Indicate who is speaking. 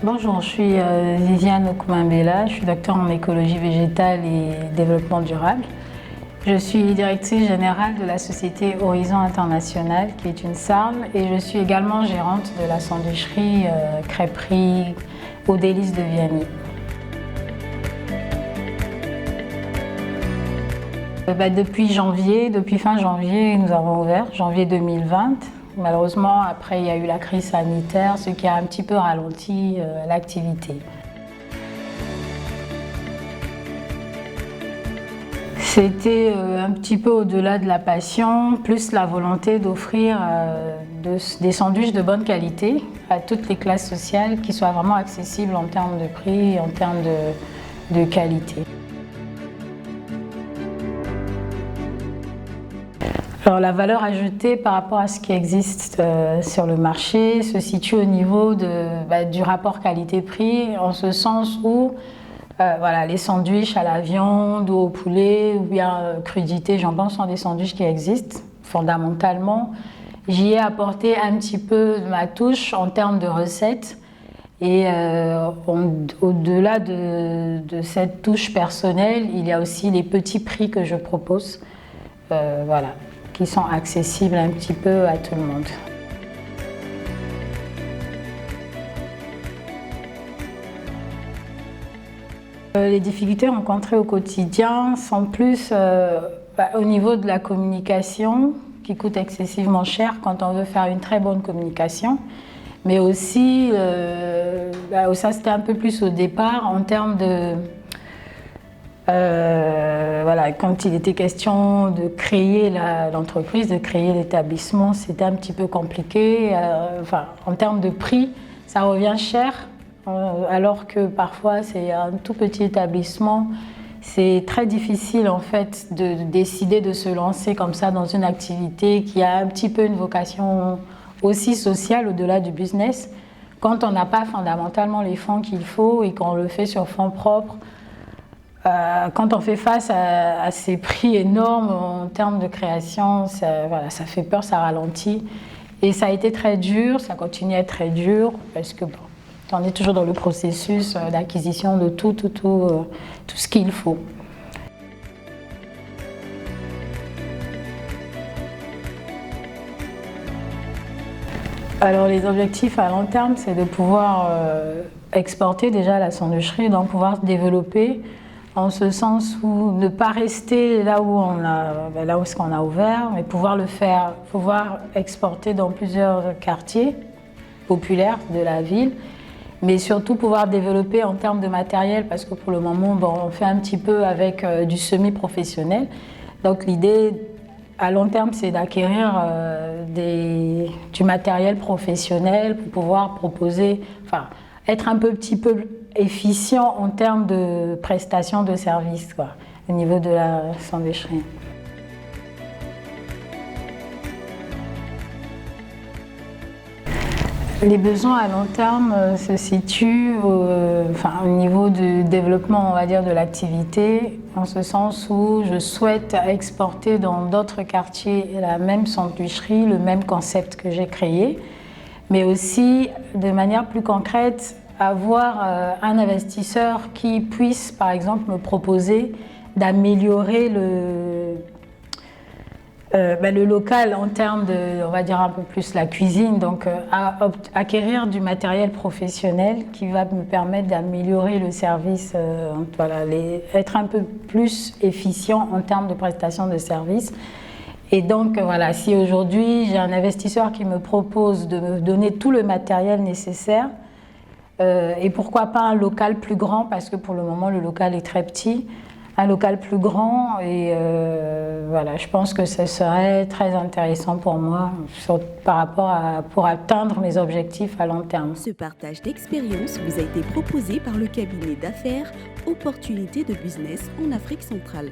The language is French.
Speaker 1: Bonjour, je suis Viviane Okoumambela, je suis docteur en écologie végétale et développement durable. Je suis directrice générale de la société Horizon International, qui est une SARL, et je suis également gérante de la sandwicherie crêperie aux délices de Vianney. Depuis fin janvier, nous avons ouvert, janvier 2020. Malheureusement, après, il y a eu la crise sanitaire, ce qui a un petit peu ralenti l'activité. C'était un petit peu au-delà de la passion, plus la volonté d'offrir des sandwichs de bonne qualité à toutes les classes sociales, qui soient vraiment accessibles en termes de prix, en termes de qualité. Alors, la valeur ajoutée par rapport à ce qui existe sur le marché se situe au niveau du rapport qualité-prix, en ce sens où les sandwichs à la viande ou au poulet ou bien crudité jambon sont des sandwichs qui existent fondamentalement. J'y ai apporté un petit peu de ma touche en termes de recettes et au-delà de cette touche personnelle, il y a aussi les petits prix que je propose. Qui sont accessibles un petit peu à tout le monde. Les difficultés rencontrées au quotidien sont plus au niveau de la communication, qui coûte excessivement cher quand on veut faire une très bonne communication, mais aussi, ça c'était un peu plus au départ en termes de... quand il était question de créer l'entreprise, de créer l'établissement, c'était un petit peu compliqué. En termes de prix, ça revient cher, alors que parfois c'est un tout petit établissement. C'est très difficile en fait de décider de se lancer comme ça dans une activité qui a un petit peu une vocation aussi sociale au-delà du business, quand on n'a pas fondamentalement les fonds qu'il faut et qu'on le fait sur fonds propres. Quand on fait face à ces prix énormes en termes de création, ça fait peur, ça ralentit. Et ça a été très dur, ça continue à être très dur, parce que on est toujours dans le processus d'acquisition de tout ce qu'il faut. Alors les objectifs à long terme, c'est de pouvoir exporter déjà la sandwicherie, donc pouvoir se développer, en ce sens où ne pas rester là où on a ouvert, mais pouvoir le faire, pouvoir exporter dans plusieurs quartiers populaires de la ville, mais surtout pouvoir développer en termes de matériel, parce que pour le moment, on fait un petit peu avec du semi-professionnel. Donc l'idée à long terme, c'est d'acquérir du matériel professionnel pour pouvoir proposer, être un petit peu efficient en termes de prestation de services, au niveau de la sandwicherie. Les besoins à long terme se situent au niveau du développement, on va dire, de l'activité, en ce sens où je souhaite exporter dans d'autres quartiers la même sandwicherie, le même concept que j'ai créé, mais aussi de manière plus concrète, avoir un investisseur qui puisse, par exemple, me proposer d'améliorer le local en termes de, on va dire, un peu plus la cuisine, donc acquérir du matériel professionnel qui va me permettre d'améliorer le service, être un peu plus efficient en termes de prestation de services. Et donc si aujourd'hui j'ai un investisseur qui me propose de me donner tout le matériel nécessaire, et pourquoi pas un local plus grand, parce que pour le moment le local est très petit, un local plus grand, et je pense que ce serait très intéressant pour moi pour atteindre mes objectifs à long terme.
Speaker 2: Ce partage d'expérience vous a été proposé par le cabinet d'affaires Opportunités de Business en Afrique centrale.